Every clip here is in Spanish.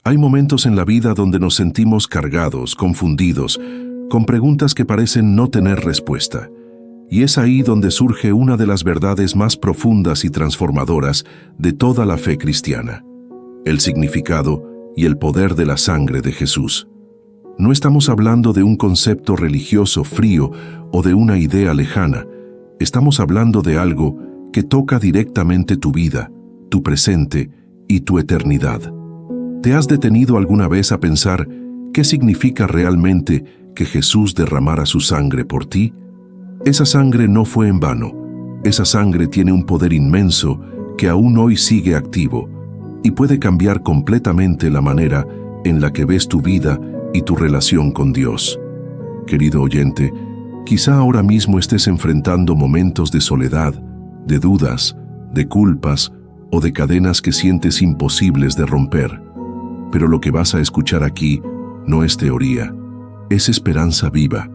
Hay momentos en la vida donde nos sentimos cargados, confundidos, con preguntas que parecen no tener respuesta. Y es ahí donde surge una de las verdades más profundas y transformadoras de toda la fe cristiana: el significado y el poder de la sangre de Jesús. No estamos hablando de un concepto religioso frío o de una idea lejana. Estamos hablando de algo que toca directamente tu vida, tu presente y tu eternidad. ¿Te has detenido alguna vez a pensar qué significa realmente que Jesús derramara su sangre por ti? Esa sangre no fue en vano. Esa sangre tiene un poder inmenso que aún hoy sigue activo y puede cambiar completamente la manera en la que ves tu vida y tu relación con Dios. Querido oyente, quizá ahora mismo estés enfrentando momentos de soledad, de dudas, de culpas o de cadenas que sientes imposibles de romper. Pero lo que vas a escuchar aquí no es teoría, es esperanza viva,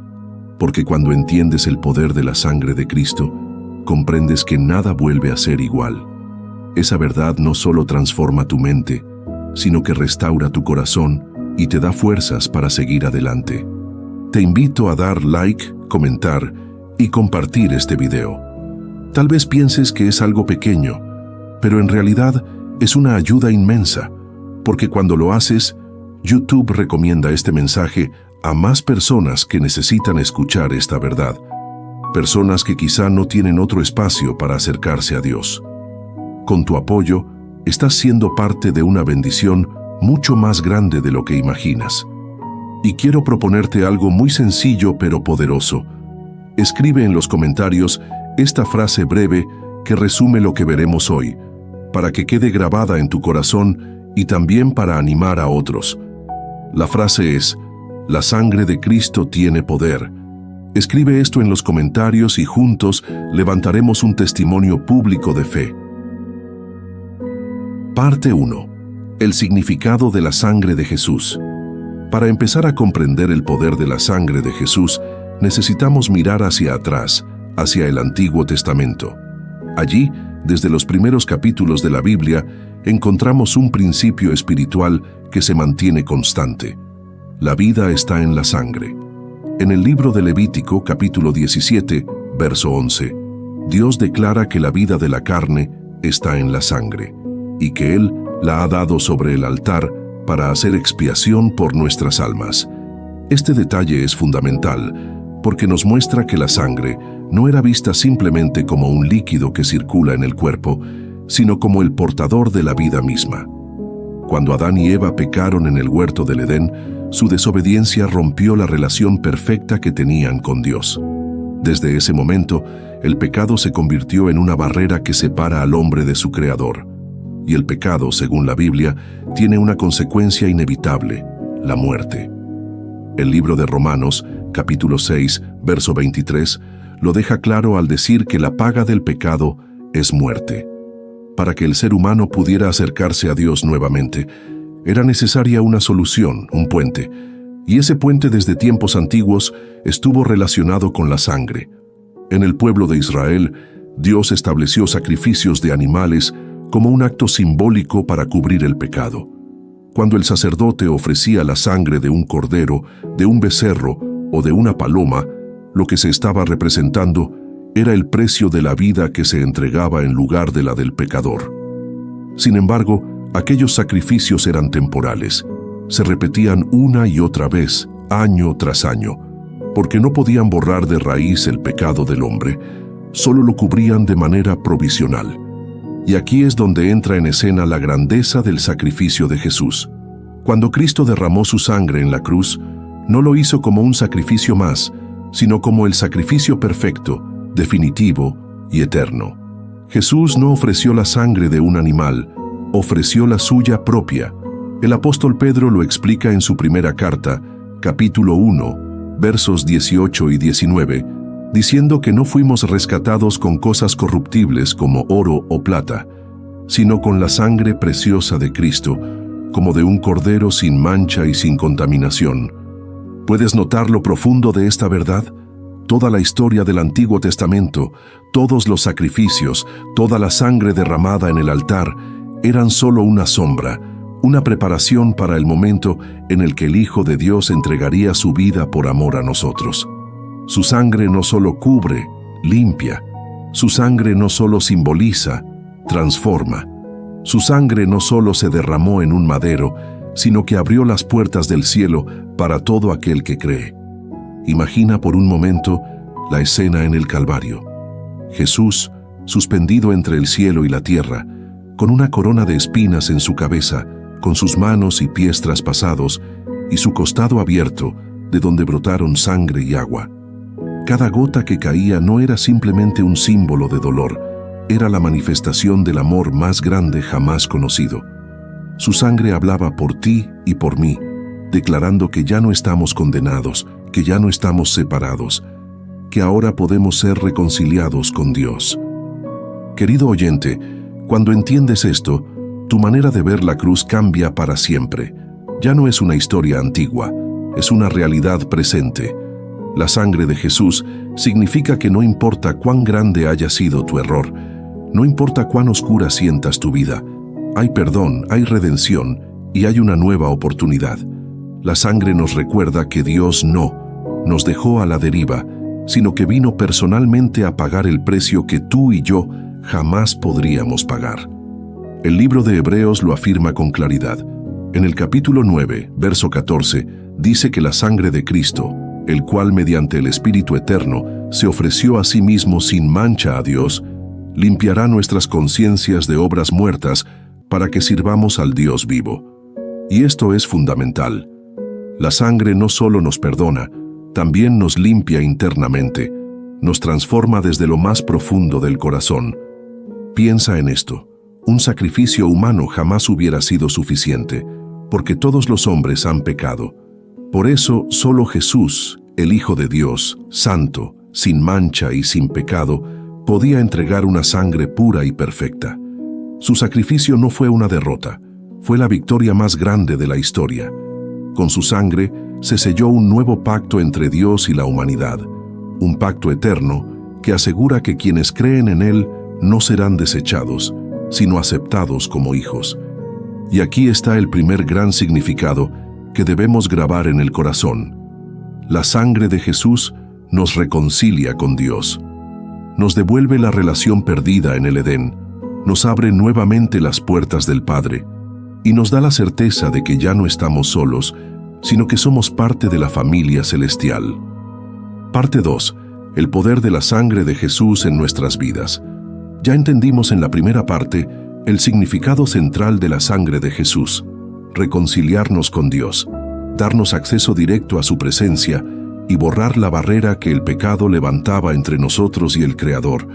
porque cuando entiendes el poder de la sangre de Cristo, comprendes que nada vuelve a ser igual. Esa verdad no solo transforma tu mente, sino que restaura tu corazón y te da fuerzas para seguir adelante. Te invito a dar like, comentar y compartir este video. Tal vez pienses que es algo pequeño, pero en realidad es una ayuda inmensa, porque cuando lo haces, YouTube recomienda este mensaje a más personas que necesitan escuchar esta verdad, personas que quizá no tienen otro espacio para acercarse a Dios. Con tu apoyo, estás siendo parte de una bendición mucho más grande de lo que imaginas. Y quiero proponerte algo muy sencillo pero poderoso. Escribe en los comentarios esta frase breve que resume lo que veremos hoy, para que quede grabada en tu corazón y también para animar a otros. La frase es: la sangre de Cristo tiene poder. Escribe esto en los comentarios y juntos levantaremos un testimonio público de fe. Parte 1. El significado de la sangre de Jesús. Para empezar a comprender el poder de la sangre de Jesús, necesitamos mirar hacia atrás, hacia el Antiguo Testamento. Allí, desde los primeros capítulos de la Biblia, encontramos un principio espiritual que se mantiene constante. La vida está en la sangre. En el libro de Levítico, capítulo 17, verso 11, Dios declara que la vida de la carne está en la sangre, y que Él la ha dado sobre el altar para hacer expiación por nuestras almas. Este detalle es fundamental, porque nos muestra que la sangre no era vista simplemente como un líquido que circula en el cuerpo, sino como el portador de la vida misma. Cuando Adán y Eva pecaron en el huerto del Edén, su desobediencia rompió la relación perfecta que tenían con Dios. Desde ese momento, el pecado se convirtió en una barrera que separa al hombre de su Creador. Y el pecado, según la Biblia, tiene una consecuencia inevitable: la muerte. El libro de Romanos, capítulo 6, verso 23, lo deja claro al decir que la paga del pecado es muerte. Para que el ser humano pudiera acercarse a Dios nuevamente, era necesaria una solución, un puente, y ese puente desde tiempos antiguos estuvo relacionado con la sangre. En el pueblo de Israel, Dios estableció sacrificios de animales como un acto simbólico para cubrir el pecado. Cuando el sacerdote ofrecía la sangre de un cordero, de un becerro o de una paloma, lo que se estaba representando era el precio de la vida que se entregaba en lugar de la del pecador. Sin embargo, aquellos sacrificios eran temporales. Se repetían una y otra vez, año tras año, porque no podían borrar de raíz el pecado del hombre, solo lo cubrían de manera provisional. Y aquí es donde entra en escena la grandeza del sacrificio de Jesús. Cuando Cristo derramó su sangre en la cruz, no lo hizo como un sacrificio más, sino como el sacrificio perfecto, definitivo y eterno. Jesús no ofreció la sangre de un animal, ofreció la suya propia. El apóstol Pedro lo explica en su primera carta, capítulo 1, versos 18 y 19, diciendo que no fuimos rescatados con cosas corruptibles como oro o plata, sino con la sangre preciosa de Cristo, como de un cordero sin mancha y sin contaminación. ¿Puedes notar lo profundo de esta verdad? Toda la historia del Antiguo Testamento, todos los sacrificios, toda la sangre derramada en el altar, eran solo una sombra, una preparación para el momento en el que el Hijo de Dios entregaría su vida por amor a nosotros. Su sangre no solo cubre, limpia. Su sangre no solo simboliza, transforma. Su sangre no solo se derramó en un madero, sino que abrió las puertas del cielo para todo aquel que cree. Imagina por un momento la escena en el Calvario. Jesús, suspendido entre el cielo y la tierra, con una corona de espinas en su cabeza, con sus manos y pies traspasados, y su costado abierto, de donde brotaron sangre y agua. Cada gota que caía no era simplemente un símbolo de dolor, era la manifestación del amor más grande jamás conocido. Su sangre hablaba por ti y por mí, declarando que ya no estamos condenados, que ya no estamos separados, que ahora podemos ser reconciliados con Dios. Querido oyente, cuando entiendes esto, tu manera de ver la cruz cambia para siempre. Ya no es una historia antigua, es una realidad presente. La sangre de Jesús significa que no importa cuán grande haya sido tu error, no importa cuán oscura sientas tu vida, hay perdón, hay redención y hay una nueva oportunidad. La sangre nos recuerda que Dios no nos dejó a la deriva, sino que vino personalmente a pagar el precio que tú y yo jamás podríamos pagar. El libro de Hebreos lo afirma con claridad. En el capítulo 9, verso 14, dice que la sangre de Cristo, el cual mediante el Espíritu Eterno se ofreció a sí mismo sin mancha a Dios, limpiará nuestras conciencias de obras muertas para que sirvamos al Dios vivo. Y esto es fundamental. La sangre no solo nos perdona, también nos limpia internamente, nos transforma desde lo más profundo del corazón. Piensa en esto. Un sacrificio humano jamás hubiera sido suficiente, porque todos los hombres han pecado. Por eso, solo Jesús, el Hijo de Dios, santo, sin mancha y sin pecado, podía entregar una sangre pura y perfecta. Su sacrificio no fue una derrota, fue la victoria más grande de la historia. Con su sangre se selló un nuevo pacto entre Dios y la humanidad, un pacto eterno que asegura que quienes creen en Él no serán desechados, sino aceptados como hijos. Y aquí está el primer gran significado que debemos grabar en el corazón. La sangre de Jesús nos reconcilia con Dios. Nos devuelve la relación perdida en el Edén, nos abre nuevamente las puertas del Padre y nos da la certeza de que ya no estamos solos, sino que somos parte de la familia celestial. Parte 2. El poder de la sangre de Jesús en nuestras vidas. Ya entendimos en la primera parte el significado central de la sangre de Jesús: reconciliarnos con Dios, darnos acceso directo a su presencia y borrar la barrera que el pecado levantaba entre nosotros y el Creador.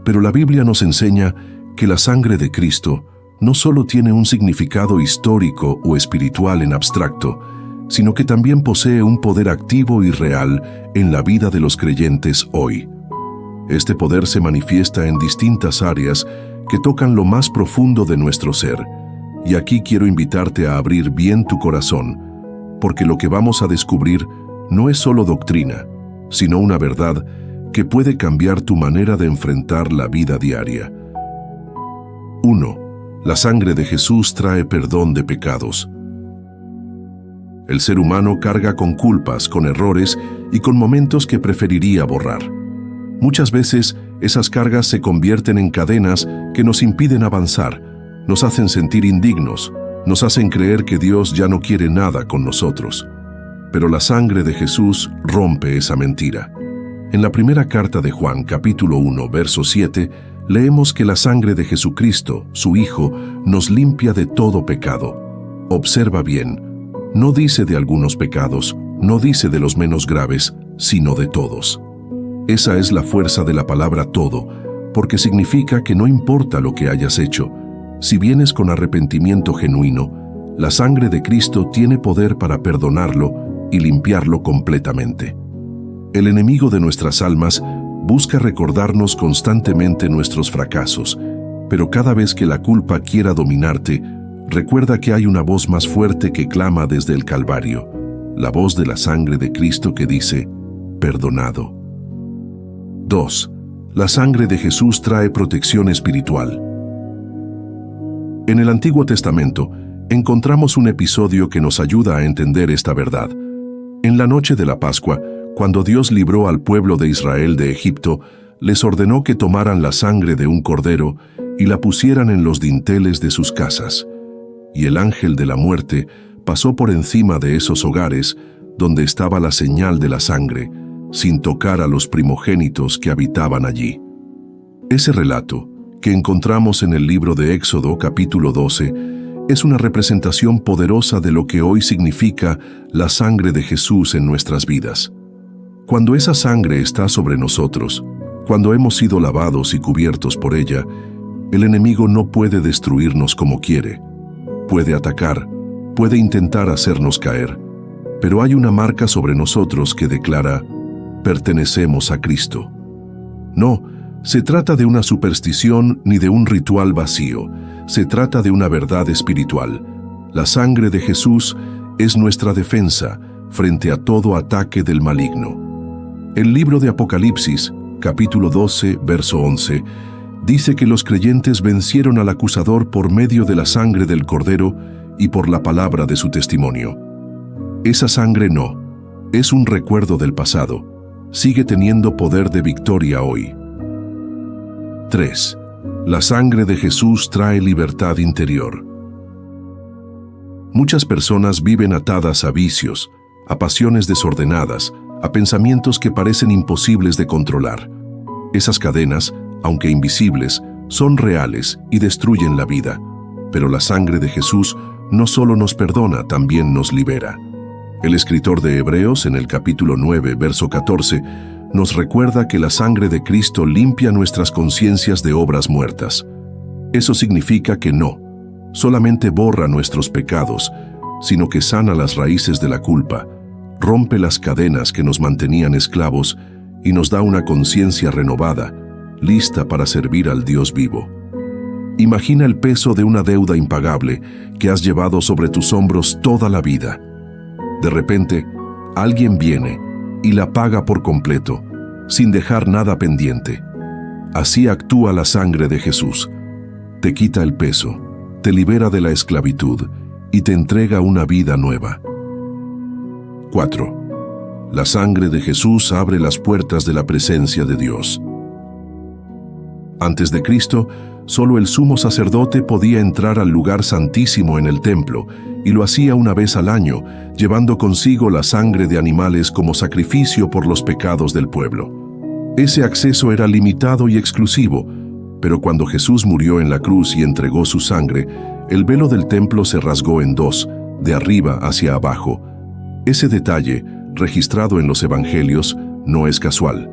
Pero la Biblia nos enseña que la sangre de Cristo no solo tiene un significado histórico o espiritual en abstracto, sino que también posee un poder activo y real en la vida de los creyentes hoy. Este poder se manifiesta en distintas áreas que tocan lo más profundo de nuestro ser. Y aquí quiero invitarte a abrir bien tu corazón, porque lo que vamos a descubrir no es solo doctrina, sino una verdad que puede cambiar tu manera de enfrentar la vida diaria. 1. La sangre de Jesús trae perdón de pecados. El ser humano carga con culpas, con errores y con momentos que preferiría borrar. Muchas veces esas cargas se convierten en cadenas que nos impiden avanzar, nos hacen sentir indignos, nos hacen creer que Dios ya no quiere nada con nosotros. Pero la sangre de Jesús rompe esa mentira. En la primera carta de Juan, capítulo 1, verso 7, leemos que la sangre de Jesucristo, su Hijo, nos limpia de todo pecado. Observa bien, no dice de algunos pecados, no dice de los menos graves, sino de todos. Esa es la fuerza de la palabra todo, porque significa que no importa lo que hayas hecho, si vienes con arrepentimiento genuino, la sangre de Cristo tiene poder para perdonarlo y limpiarlo completamente. El enemigo de nuestras almas busca recordarnos constantemente nuestros fracasos, pero cada vez que la culpa quiera dominarte, recuerda que hay una voz más fuerte que clama desde el Calvario, la voz de la sangre de Cristo que dice, perdonado. 2. La sangre de Jesús trae protección espiritual. En el Antiguo Testamento, encontramos un episodio que nos ayuda a entender esta verdad. En la noche de la Pascua, cuando Dios libró al pueblo de Israel de Egipto, les ordenó que tomaran la sangre de un cordero y la pusieran en los dinteles de sus casas. Y el ángel de la muerte pasó por encima de esos hogares donde estaba la señal de la sangre, sin tocar a los primogénitos que habitaban allí. Ese relato, que encontramos en el libro de Éxodo capítulo 12, es una representación poderosa de lo que hoy significa la sangre de Jesús en nuestras vidas. Cuando esa sangre está sobre nosotros, cuando hemos sido lavados y cubiertos por ella, el enemigo no puede destruirnos como quiere. Puede atacar, puede intentar hacernos caer, pero hay una marca sobre nosotros que declara: pertenecemos a Cristo. No, se trata de una superstición ni de un ritual vacío. Se trata de una verdad espiritual. La sangre de Jesús es nuestra defensa frente a todo ataque del maligno. El libro de Apocalipsis, capítulo 12, verso 11, dice que los creyentes vencieron al acusador por medio de la sangre del Cordero y por la palabra de su testimonio. Esa sangre no, es un recuerdo del pasado. Sigue teniendo poder de victoria hoy. 3. La sangre de Jesús trae libertad interior. Muchas personas viven atadas a vicios, a pasiones desordenadas, a pensamientos que parecen imposibles de controlar. Esas cadenas, aunque invisibles, son reales y destruyen la vida. Pero la sangre de Jesús no solo nos perdona, también nos libera. El escritor de Hebreos, en el capítulo 9, verso 14, nos recuerda que la sangre de Cristo limpia nuestras conciencias de obras muertas. Eso significa que no solamente borra nuestros pecados, sino que sana las raíces de la culpa, rompe las cadenas que nos mantenían esclavos y nos da una conciencia renovada, lista para servir al Dios vivo. Imagina el peso de una deuda impagable que has llevado sobre tus hombros toda la vida. De repente, alguien viene y la paga por completo, sin dejar nada pendiente. Así actúa la sangre de Jesús. Te quita el peso, te libera de la esclavitud y te entrega una vida nueva. 4. La sangre de Jesús abre las puertas de la presencia de Dios. Antes de Cristo, solo el sumo sacerdote podía entrar al lugar santísimo en el templo, y lo hacía una vez al año, llevando consigo la sangre de animales como sacrificio por los pecados del pueblo. Ese acceso era limitado y exclusivo, pero cuando Jesús murió en la cruz y entregó su sangre, el velo del templo se rasgó en dos, de arriba hacia abajo. Ese detalle, registrado en los evangelios, no es casual.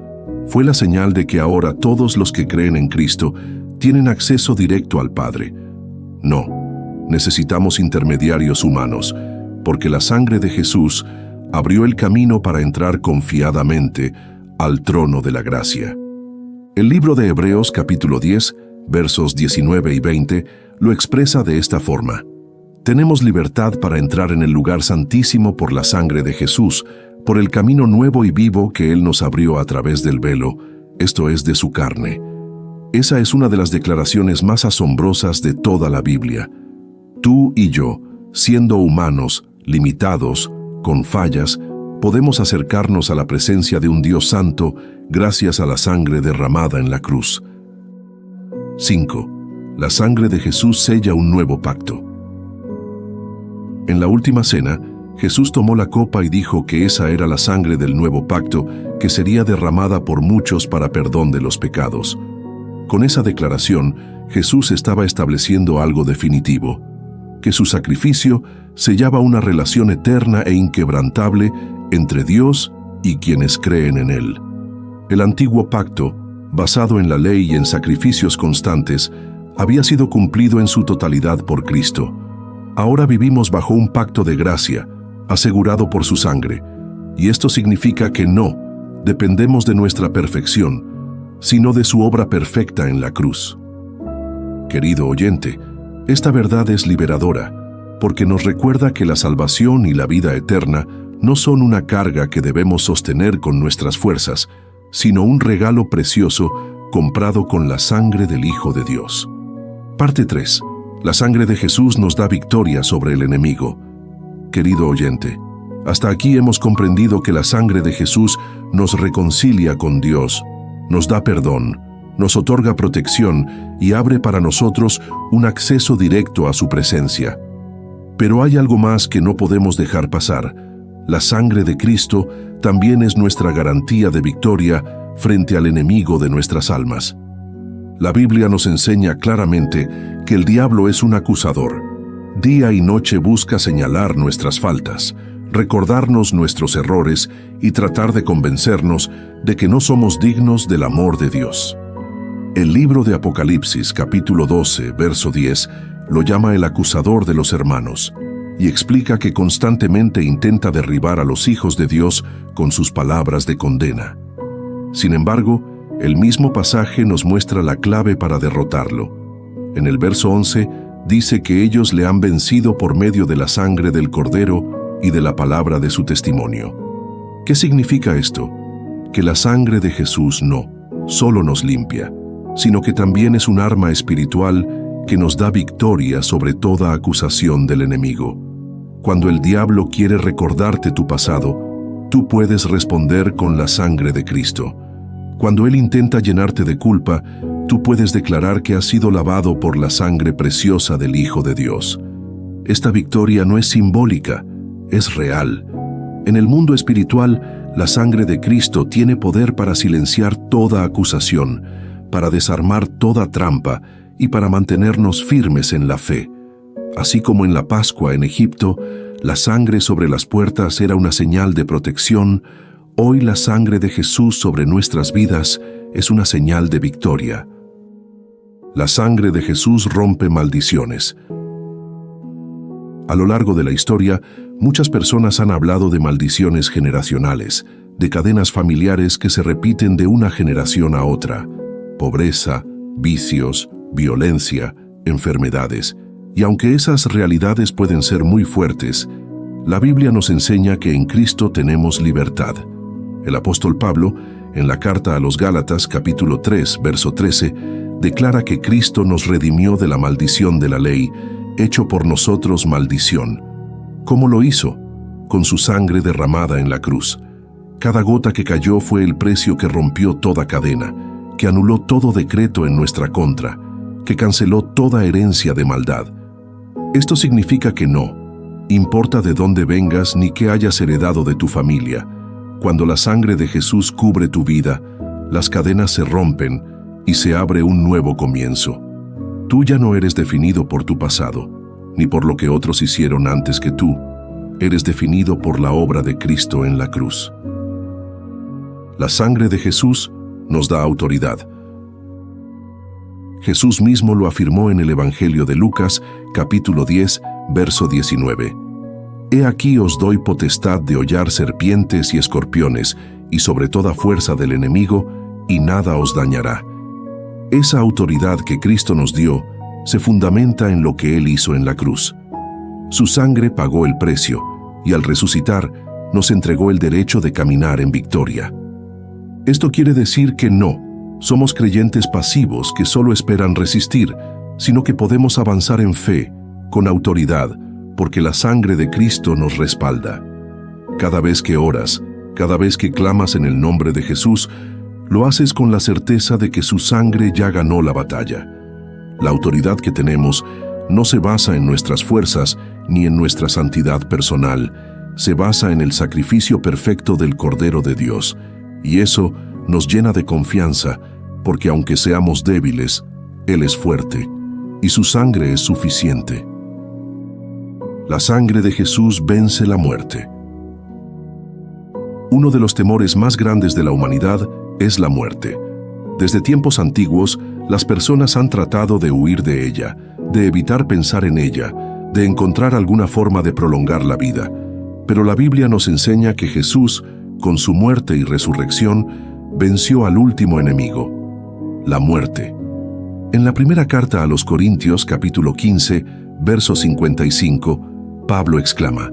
Fue la señal de que ahora todos los que creen en Cristo tienen acceso directo al Padre. No, necesitamos intermediarios humanos, porque la sangre de Jesús abrió el camino para entrar confiadamente al trono de la gracia. El libro de Hebreos capítulo 10, versos 19 y 20, lo expresa de esta forma: tenemos libertad para entrar en el lugar santísimo por la sangre de Jesús, por el camino nuevo y vivo que Él nos abrió a través del velo, esto es, de su carne. Esa es una de las declaraciones más asombrosas de toda la Biblia. Tú y yo, siendo humanos, limitados, con fallas, podemos acercarnos a la presencia de un Dios santo gracias a la sangre derramada en la cruz. 5. La sangre de Jesús sella un nuevo pacto. En la última cena, Jesús tomó la copa y dijo que esa era la sangre del nuevo pacto que sería derramada por muchos para perdón de los pecados. Con esa declaración, Jesús estaba estableciendo algo definitivo, que su sacrificio sellaba una relación eterna e inquebrantable entre Dios y quienes creen en Él. El antiguo pacto, basado en la ley y en sacrificios constantes, había sido cumplido en su totalidad por Cristo. Ahora vivimos bajo un pacto de gracia, asegurado por su sangre, y esto significa que no dependemos de nuestra perfección, sino de su obra perfecta en la cruz. Querido oyente, esta verdad es liberadora, porque nos recuerda que la salvación y la vida eterna no son una carga que debemos sostener con nuestras fuerzas, sino un regalo precioso comprado con la sangre del Hijo de Dios. Parte 3. La sangre de Jesús nos da victoria sobre el enemigo. Querido oyente, hasta aquí hemos comprendido que la sangre de Jesús nos reconcilia con Dios, nos da perdón, nos otorga protección y abre para nosotros un acceso directo a su presencia. Pero hay algo más que no podemos dejar pasar. La sangre de Cristo también es nuestra garantía de victoria frente al enemigo de nuestras almas. La Biblia nos enseña claramente que el diablo es un acusador. Día y noche busca señalar nuestras faltas, recordarnos nuestros errores y tratar de convencernos de que no somos dignos del amor de Dios. El libro de Apocalipsis, capítulo 12, verso 10, lo llama el acusador de los hermanos y explica que constantemente intenta derribar a los hijos de Dios con sus palabras de condena. Sin embargo, el mismo pasaje nos muestra la clave para derrotarlo. En el verso 11 dice que ellos le han vencido por medio de la sangre del Cordero y de la palabra de su testimonio. ¿Qué significa esto? Que la sangre de Jesús no solo nos limpia, sino que también es un arma espiritual que nos da victoria sobre toda acusación del enemigo. Cuando el diablo quiere recordarte tu pasado, tú puedes responder con la sangre de Cristo. Cuando él intenta llenarte de culpa, tú puedes declarar que has sido lavado por la sangre preciosa del Hijo de Dios. Esta victoria no es simbólica, es real. En el mundo espiritual, la sangre de Cristo tiene poder para silenciar toda acusación, para desarmar toda trampa y para mantenernos firmes en la fe. Así como en la Pascua en Egipto, la sangre sobre las puertas era una señal de protección, hoy la sangre de Jesús sobre nuestras vidas es una señal de victoria. La sangre de Jesús rompe maldiciones. A lo largo de la historia, muchas personas han hablado de maldiciones generacionales, de cadenas familiares que se repiten de una generación a otra. Pobreza, vicios, violencia, enfermedades. Y aunque esas realidades pueden ser muy fuertes, la Biblia nos enseña que en Cristo tenemos libertad. El apóstol Pablo, en la carta a los Gálatas, capítulo 3, verso 13, declara que Cristo nos redimió de la maldición de la ley, hecho por nosotros maldición. ¿Cómo lo hizo? Con su sangre derramada en la cruz. Cada gota que cayó fue el precio que rompió toda cadena, que anuló todo decreto en nuestra contra, que canceló toda herencia de maldad. Esto significa que no importa de dónde vengas ni qué hayas heredado de tu familia. Cuando la sangre de Jesús cubre tu vida, las cadenas se rompen y se abre un nuevo comienzo. Tú ya no eres definido por tu pasado, ni por lo que otros hicieron antes que tú. Eres definido por la obra de Cristo en la cruz. La sangre de Jesús nos da autoridad. Jesús mismo lo afirmó en el Evangelio de Lucas, capítulo 10, verso 19. He aquí os doy potestad de hollar serpientes y escorpiones, y sobre toda fuerza del enemigo, y nada os dañará. Esa autoridad que Cristo nos dio se fundamenta en lo que Él hizo en la cruz. Su sangre pagó el precio, y al resucitar, nos entregó el derecho de caminar en victoria. Esto quiere decir que no somos creyentes pasivos que solo esperan resistir, sino que podemos avanzar en fe, con autoridad, porque la sangre de Cristo nos respalda. Cada vez que oras, cada vez que clamas en el nombre de Jesús, lo haces con la certeza de que su sangre ya ganó la batalla. La autoridad que tenemos no se basa en nuestras fuerzas ni en nuestra santidad personal, se basa en el sacrificio perfecto del Cordero de Dios, y eso nos llena de confianza, porque aunque seamos débiles, Él es fuerte, y su sangre es suficiente. La sangre de Jesús vence la muerte. Uno de los temores más grandes de la humanidad es la muerte. Desde tiempos antiguos, las personas han tratado de huir de ella, de evitar pensar en ella, de encontrar alguna forma de prolongar la vida. Pero la Biblia nos enseña que Jesús, con su muerte y resurrección, venció al último enemigo, la muerte. En la primera carta a los Corintios, capítulo 15, verso 55, Pablo exclama: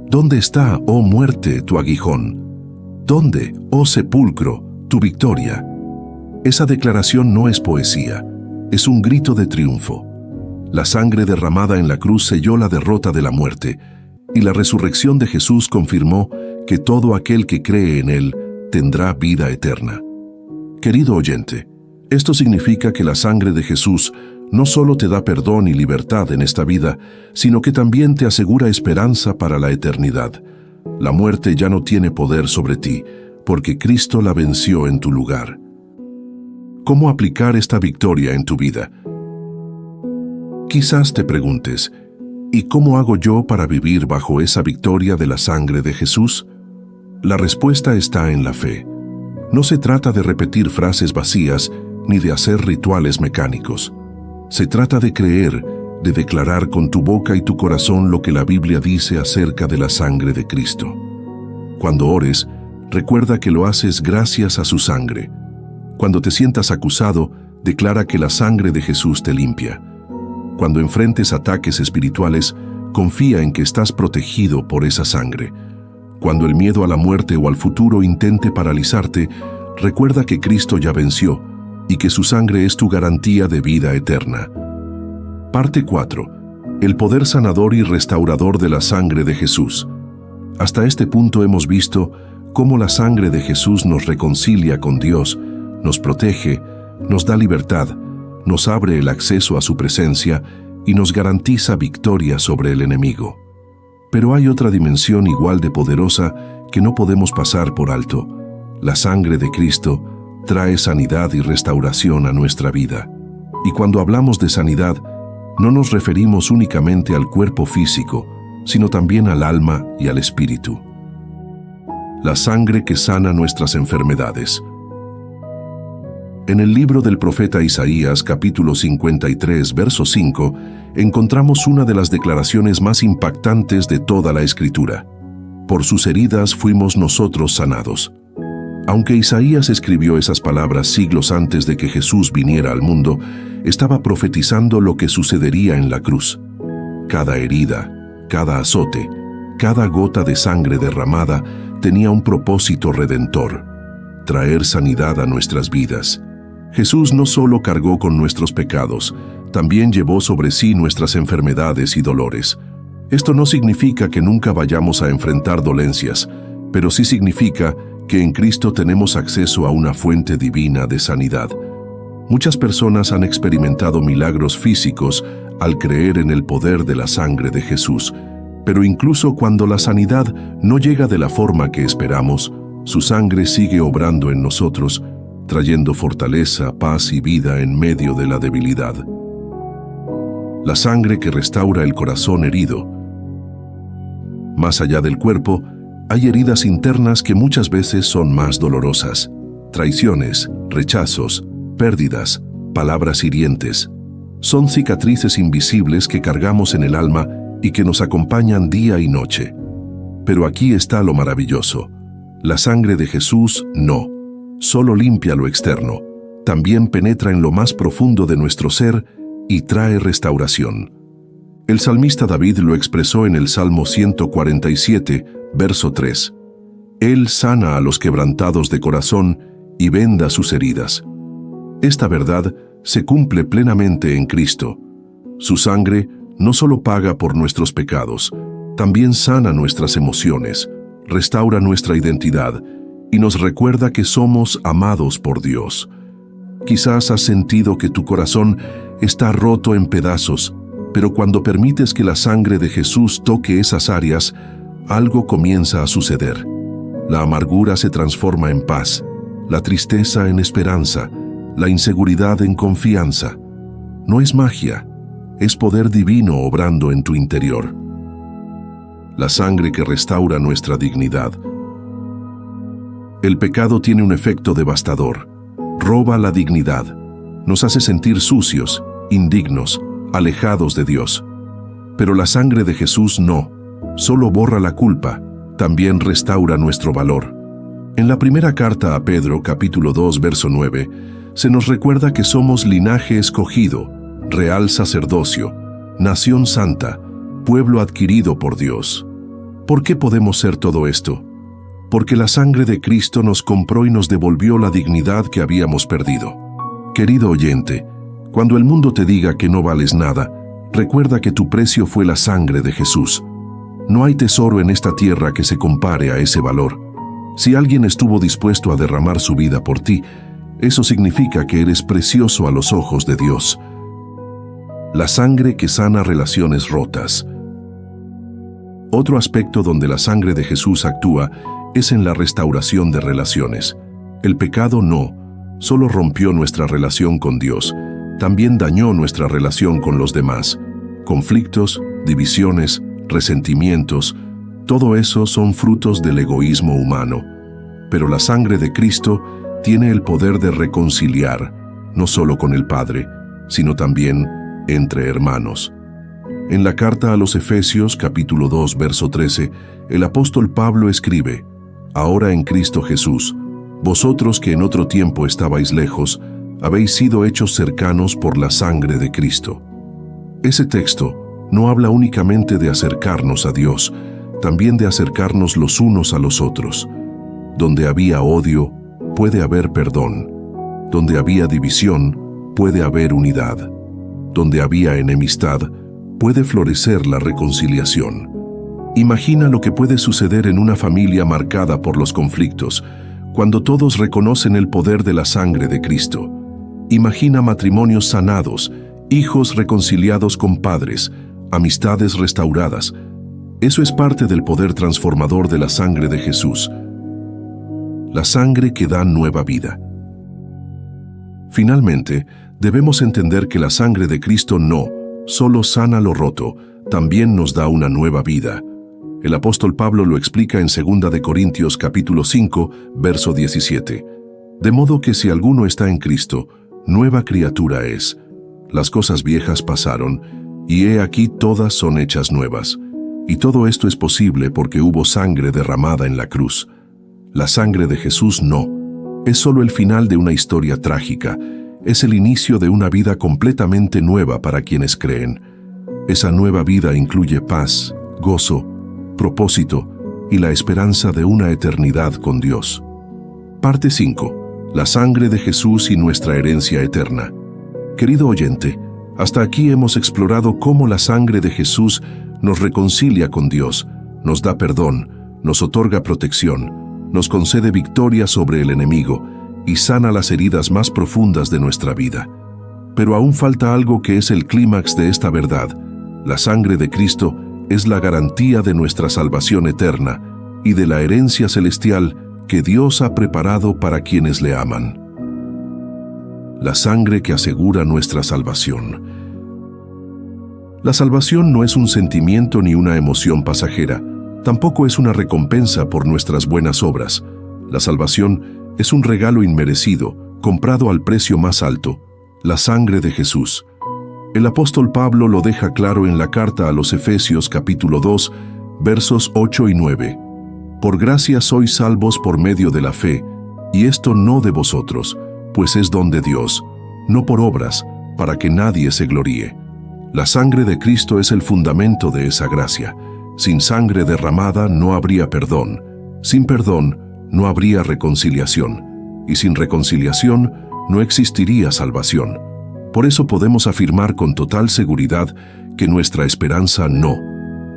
¿Dónde está, oh muerte, tu aguijón? ¿Dónde, oh sepulcro, tu victoria? Esa declaración no es poesía, es un grito de triunfo. La sangre derramada en la cruz selló la derrota de la muerte, y la resurrección de Jesús confirmó que todo aquel que cree en Él tendrá vida eterna. Querido oyente, esto significa que la sangre de Jesús no solo te da perdón y libertad en esta vida, sino que también te asegura esperanza para la eternidad. La muerte ya no tiene poder sobre ti, porque Cristo la venció en tu lugar. ¿Cómo aplicar esta victoria en tu vida? Quizás te preguntes, ¿y cómo hago yo para vivir bajo esa victoria de la sangre de Jesús? La respuesta está en la fe. No se trata de repetir frases vacías ni de hacer rituales mecánicos. Se trata de creer, de declarar con tu boca y tu corazón lo que la Biblia dice acerca de la sangre de Cristo. Cuando ores, recuerda que lo haces gracias a su sangre. Cuando te sientas acusado, declara que la sangre de Jesús te limpia. Cuando enfrentes ataques espirituales, confía en que estás protegido por esa sangre. Cuando el miedo a la muerte o al futuro intente paralizarte, recuerda que Cristo ya venció y que su sangre es tu garantía de vida eterna. Parte 4. El poder sanador y restaurador de la sangre de Jesús. Hasta este punto hemos visto cómo la sangre de Jesús nos reconcilia con Dios, nos protege, nos da libertad, nos abre el acceso a su presencia y nos garantiza victoria sobre el enemigo. Pero hay otra dimensión igual de poderosa que no podemos pasar por alto. La sangre de Cristo trae sanidad y restauración a nuestra vida. Y cuando hablamos de sanidad, no nos referimos únicamente al cuerpo físico, sino también al alma y al espíritu. La sangre que sana nuestras enfermedades. En el libro del profeta Isaías, capítulo 53, verso 5, encontramos una de las declaraciones más impactantes de toda la Escritura. Por sus heridas fuimos nosotros sanados. Aunque Isaías escribió esas palabras siglos antes de que Jesús viniera al mundo, estaba profetizando lo que sucedería en la cruz. Cada herida, cada azote, cada gota de sangre derramada tenía un propósito redentor: traer sanidad a nuestras vidas. Jesús no solo cargó con nuestros pecados, también llevó sobre sí nuestras enfermedades y dolores. Esto no significa que nunca vayamos a enfrentar dolencias, pero sí significa que en Cristo tenemos acceso a una fuente divina de sanidad. Muchas personas han experimentado milagros físicos al creer en el poder de la sangre de Jesús, pero incluso cuando la sanidad no llega de la forma que esperamos, su sangre sigue obrando en nosotros, trayendo fortaleza, paz y vida en medio de la debilidad. La sangre que restaura el corazón herido. Más allá del cuerpo, hay heridas internas que muchas veces son más dolorosas. Traiciones, rechazos, pérdidas, palabras hirientes. Son cicatrices invisibles que cargamos en el alma y que nos acompañan día y noche. Pero aquí está lo maravilloso. La sangre de Jesús no solo limpia lo externo, también penetra en lo más profundo de nuestro ser y trae restauración. El salmista David lo expresó en el Salmo 147, verso 3. Él sana a los quebrantados de corazón y venda sus heridas. Esta verdad se cumple plenamente en Cristo. Su sangre no solo paga por nuestros pecados, también sana nuestras emociones, restaura nuestra identidad y nos recuerda que somos amados por Dios. Quizás has sentido que tu corazón está roto en pedazos, pero cuando permites que la sangre de Jesús toque esas áreas, algo comienza a suceder. La amargura se transforma en paz, la tristeza en esperanza, la inseguridad en confianza. No es magia, es poder divino obrando en tu interior. La sangre que restaura nuestra dignidad. El pecado tiene un efecto devastador. Roba la dignidad. Nos hace sentir sucios, indignos, alejados de Dios. Pero la sangre de Jesús no. Solo borra la culpa, también restaura nuestro valor. En la primera carta a Pedro, capítulo 2, verso 9, se nos recuerda que somos linaje escogido, real sacerdocio, nación santa, pueblo adquirido por Dios. ¿Por qué podemos ser todo esto? Porque la sangre de Cristo nos compró y nos devolvió la dignidad que habíamos perdido. Querido oyente, cuando el mundo te diga que no vales nada, Recuerda que tu precio fue la sangre de Jesús. No hay tesoro en esta tierra que se compare a ese valor. Si alguien estuvo dispuesto a derramar su vida por ti, eso significa que eres precioso a los ojos de Dios. La sangre que sana relaciones rotas. Otro aspecto donde la sangre de Jesús actúa es en la restauración de relaciones. El pecado no solo rompió nuestra relación con Dios, también dañó nuestra relación con los demás. Conflictos, divisiones, resentimientos, todo eso son frutos del egoísmo humano. Pero la sangre de Cristo tiene el poder de reconciliar, no solo con el Padre, sino también entre hermanos. En la carta a los Efesios, capítulo 2, verso 13, el apóstol Pablo escribe: Ahora en Cristo Jesús, vosotros que en otro tiempo estabais lejos, habéis sido hechos cercanos por la sangre de Cristo. Ese texto no habla únicamente de acercarnos a Dios, también de acercarnos los unos a los otros. Donde había odio, puede haber perdón. Donde había división, puede haber unidad. Donde había enemistad, puede florecer la reconciliación. Imagina lo que puede suceder en una familia marcada por los conflictos, cuando todos reconocen el poder de la sangre de Cristo. Imagina matrimonios sanados, hijos reconciliados con padres, amistades restauradas. Eso es parte del poder transformador de la sangre de Jesús. La sangre que da nueva vida. Finalmente, debemos entender que la sangre de Cristo no solo sana lo roto, también nos da una nueva vida. El apóstol Pablo lo explica en 2 de Corintios capítulo 5, verso 17. De modo que si alguno está en Cristo, nueva criatura es. Las cosas viejas pasaron, y he aquí todas son hechas nuevas. Y todo esto es posible porque hubo sangre derramada en la cruz. La sangre de Jesús no es solo el final de una historia trágica, es el inicio de una vida completamente nueva para quienes creen. Esa nueva vida incluye paz, gozo, propósito y la esperanza de una eternidad con Dios. Parte 5. La sangre de Jesús y nuestra herencia eterna. Querido oyente, hasta aquí hemos explorado cómo la sangre de Jesús nos reconcilia con Dios, nos da perdón, nos otorga protección, nos concede victoria sobre el enemigo y sana las heridas más profundas de nuestra vida. Pero aún falta algo que es el clímax de esta verdad. La sangre de Cristo es la garantía de nuestra salvación eterna y de la herencia celestial que Dios ha preparado para quienes le aman. La sangre que asegura nuestra salvación. La salvación no es un sentimiento ni una emoción pasajera, tampoco es una recompensa por nuestras buenas obras. La salvación es un regalo inmerecido, comprado al precio más alto, la sangre de Jesús. El apóstol Pablo lo deja claro en la carta a los Efesios capítulo 2, versos 8 y 9. Por gracia sois salvos por medio de la fe, y esto no de vosotros, pues es don de Dios, no por obras, para que nadie se gloríe. La sangre de Cristo es el fundamento de esa gracia. Sin sangre derramada no habría perdón. Sin perdón no habría reconciliación. Y sin reconciliación no existiría salvación. Por eso podemos afirmar con total seguridad que nuestra esperanza no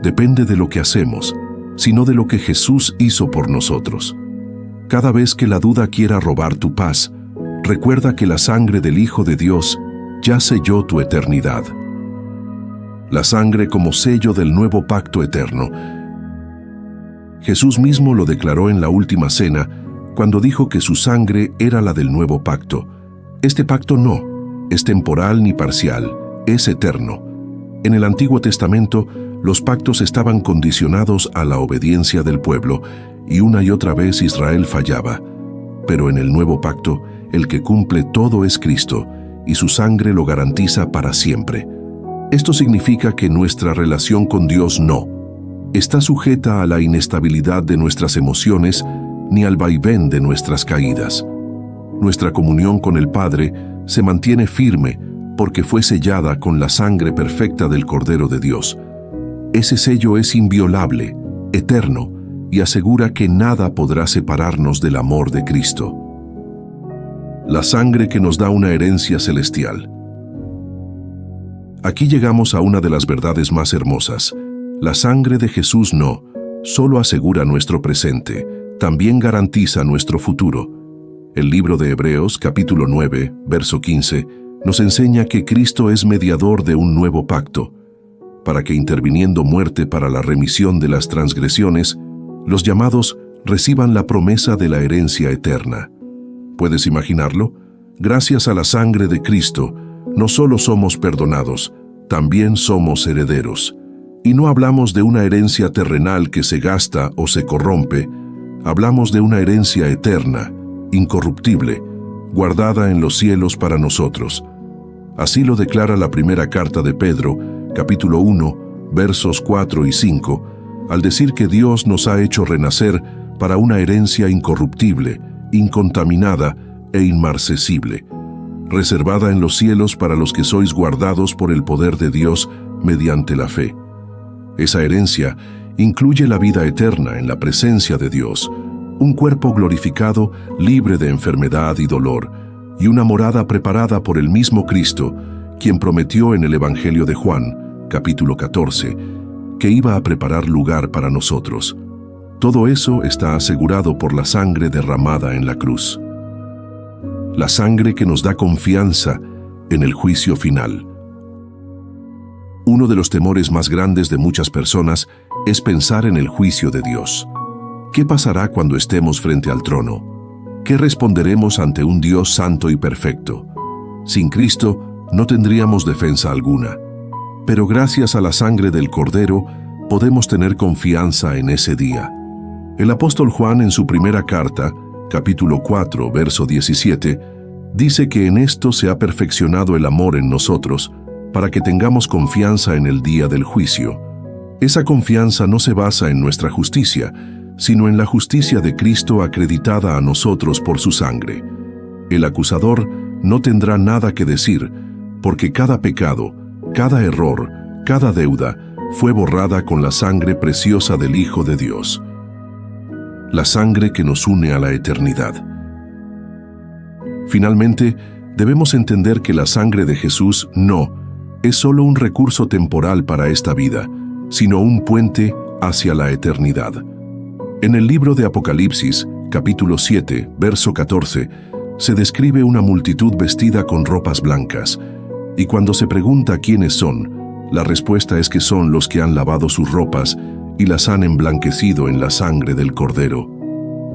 depende de lo que hacemos, sino de lo que Jesús hizo por nosotros. Cada vez que la duda quiera robar tu paz, recuerda que la sangre del Hijo de Dios ya selló tu eternidad. La sangre como sello del nuevo pacto eterno. Jesús mismo lo declaró en la última cena, cuando dijo que su sangre era la del nuevo pacto. Este pacto no es temporal ni parcial, es eterno. En el Antiguo Testamento, los pactos estaban condicionados a la obediencia del pueblo, y una y otra vez Israel fallaba. Pero en el nuevo pacto, el que cumple todo es Cristo, y su sangre lo garantiza para siempre. Esto significa que nuestra relación con Dios no está sujeta a la inestabilidad de nuestras emociones ni al vaivén de nuestras caídas. Nuestra comunión con el Padre se mantiene firme porque fue sellada con la sangre perfecta del Cordero de Dios. Ese sello es inviolable, eterno, y asegura que nada podrá separarnos del amor de Cristo. La sangre que nos da una herencia celestial. Aquí llegamos a una de las verdades más hermosas. La sangre de Jesús no solo asegura nuestro presente, también garantiza nuestro futuro. El libro de Hebreos, capítulo 9, verso 15, nos enseña que Cristo es mediador de un nuevo pacto, para que interviniendo muerte para la remisión de las transgresiones, los llamados reciban la promesa de la herencia eterna. ¿Puedes imaginarlo? Gracias a la sangre de Cristo, no solo somos perdonados, también somos herederos. Y no hablamos de una herencia terrenal que se gasta o se corrompe, hablamos de una herencia eterna, incorruptible, guardada en los cielos para nosotros. Así lo declara la primera carta de Pedro, capítulo 1, versos 4 y 5, al decir que Dios nos ha hecho renacer para una herencia incorruptible, incontaminada e inmarcesible, reservada en los cielos para los que sois guardados por el poder de Dios mediante la fe. Esa herencia incluye la vida eterna en la presencia de Dios, un cuerpo glorificado, libre de enfermedad y dolor, y una morada preparada por el mismo Cristo, quien prometió en el Evangelio de Juan, capítulo 14, que iba a preparar lugar para nosotros. Todo eso está asegurado por la sangre derramada en la cruz. La sangre que nos da confianza en el juicio final. Uno de los temores más grandes de muchas personas es pensar en el juicio de Dios. ¿Qué pasará cuando estemos frente al trono? ¿Qué responderemos ante un Dios santo y perfecto? Sin Cristo no tendríamos defensa alguna. Pero gracias a la sangre del Cordero podemos tener confianza en ese día. El apóstol Juan en su primera carta, capítulo 4, verso 17, dice que en esto se ha perfeccionado el amor en nosotros, para que tengamos confianza en el día del juicio. Esa confianza no se basa en nuestra justicia, sino en la justicia de Cristo acreditada a nosotros por su sangre. El acusador no tendrá nada que decir, porque cada pecado, cada error, cada deuda fue borrada con la sangre preciosa del Hijo de Dios. La sangre que nos une a la eternidad. Finalmente, debemos entender que la sangre de Jesús no es solo un recurso temporal para esta vida, sino un puente hacia la eternidad. En el libro de Apocalipsis, capítulo 7, verso 14, se describe una multitud vestida con ropas blancas, y cuando se pregunta quiénes son, la respuesta es que son los que han lavado sus ropas y las han emblanquecido en la sangre del Cordero.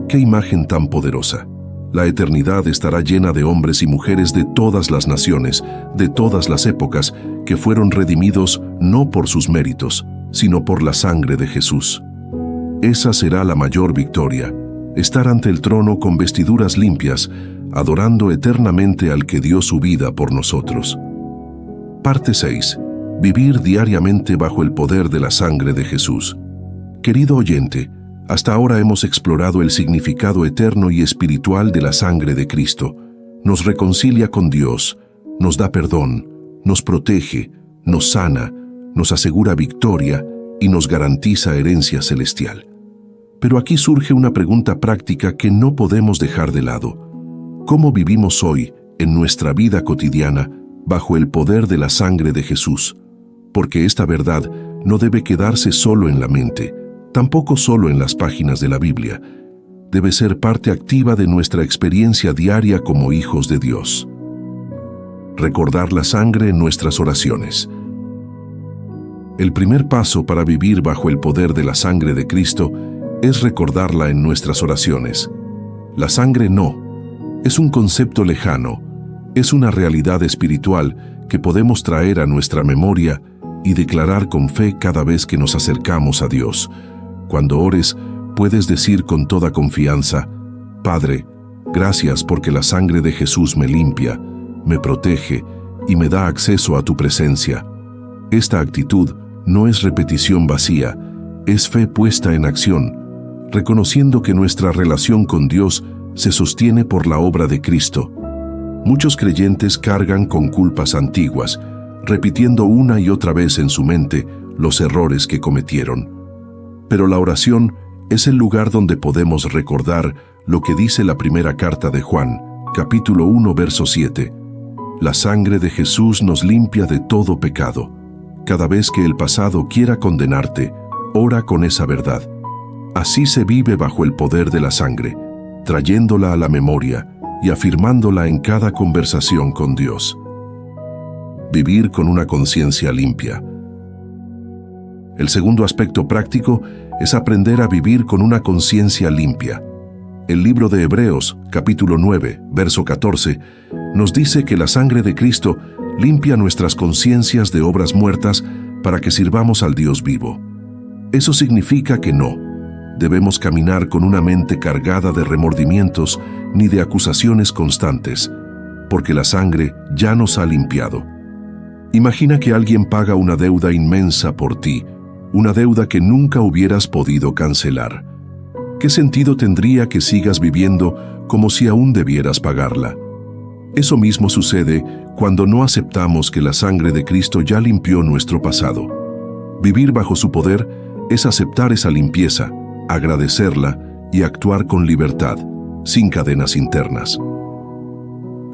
¡Qué imagen tan poderosa! La eternidad estará llena de hombres y mujeres de todas las naciones, de todas las épocas, que fueron redimidos no por sus méritos, sino por la sangre de Jesús. Esa será la mayor victoria, estar ante el trono con vestiduras limpias, adorando eternamente al que dio su vida por nosotros. Parte 6. Vivir diariamente bajo el poder de la sangre de Jesús. Querido oyente, hasta ahora hemos explorado el significado eterno y espiritual de la sangre de Cristo. Nos reconcilia con Dios, nos da perdón, nos protege, nos sana, nos asegura victoria y nos garantiza herencia celestial. Pero aquí surge una pregunta práctica que no podemos dejar de lado. ¿Cómo vivimos hoy, en nuestra vida cotidiana, bajo el poder de la sangre de Jesús? Porque esta verdad no debe quedarse solo en la mente, tampoco solo en las páginas de la Biblia. Debe ser parte activa de nuestra experiencia diaria como hijos de Dios. Recordar la sangre en nuestras oraciones. El primer paso para vivir bajo el poder de la sangre de Cristo es recordarla en nuestras oraciones. La sangre no es un concepto lejano, es una realidad espiritual que podemos traer a nuestra memoria y declarar con fe cada vez que nos acercamos a Dios. Cuando ores, puedes decir con toda confianza: Padre, gracias porque la sangre de Jesús me limpia, me protege y me da acceso a tu presencia. Esta actitud no es repetición vacía, es fe puesta en acción, reconociendo que nuestra relación con Dios se sostiene por la obra de Cristo. Muchos creyentes cargan con culpas antiguas, repitiendo una y otra vez en su mente los errores que cometieron. Pero la oración es el lugar donde podemos recordar lo que dice la primera carta de Juan, capítulo 1, verso 7. La sangre de Jesús nos limpia de todo pecado. Cada vez que el pasado quiera condenarte, ora con esa verdad. Así se vive bajo el poder de la sangre, trayéndola a la memoria y afirmándola en cada conversación con Dios. Vivir con una conciencia limpia. El segundo aspecto práctico es aprender a vivir con una conciencia limpia. El libro de Hebreos, capítulo 9, verso 14, nos dice que la sangre de Cristo limpia nuestras conciencias de obras muertas para que sirvamos al Dios vivo. Eso significa que no debemos caminar con una mente cargada de remordimientos ni de acusaciones constantes, porque la sangre ya nos ha limpiado. Imagina que alguien paga una deuda inmensa por ti, una deuda que nunca hubieras podido cancelar. ¿Qué sentido tendría que sigas viviendo como si aún debieras pagarla? Eso mismo sucede cuando no aceptamos que la sangre de Cristo ya limpió nuestro pasado. Vivir bajo su poder es aceptar esa limpieza, agradecerla y actuar con libertad, sin cadenas internas.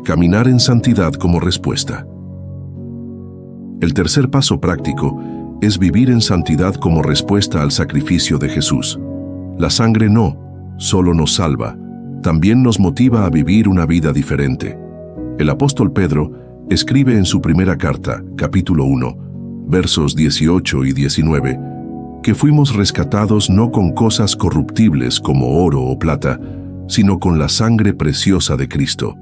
Caminar en santidad como respuesta. El tercer paso práctico es vivir en santidad como respuesta al sacrificio de Jesús. La sangre no solo nos salva, también nos motiva a vivir una vida diferente. El apóstol Pedro escribe en su primera carta, capítulo 1, versos 18 y 19, que fuimos rescatados no con cosas corruptibles como oro o plata, sino con la sangre preciosa de Cristo.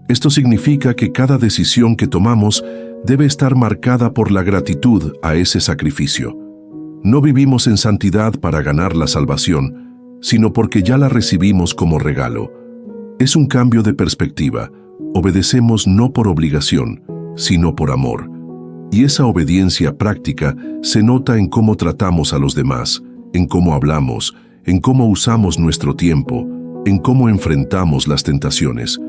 Esto significa que cada decisión que tomamos debe estar marcada por la gratitud a ese sacrificio. No vivimos en santidad para ganar la salvación, sino porque ya la recibimos como regalo. Es un cambio de perspectiva. Obedecemos no por obligación, sino por amor. Y esa obediencia práctica se nota en cómo tratamos a los demás, en cómo hablamos, en cómo usamos nuestro tiempo, en cómo enfrentamos las tentaciones.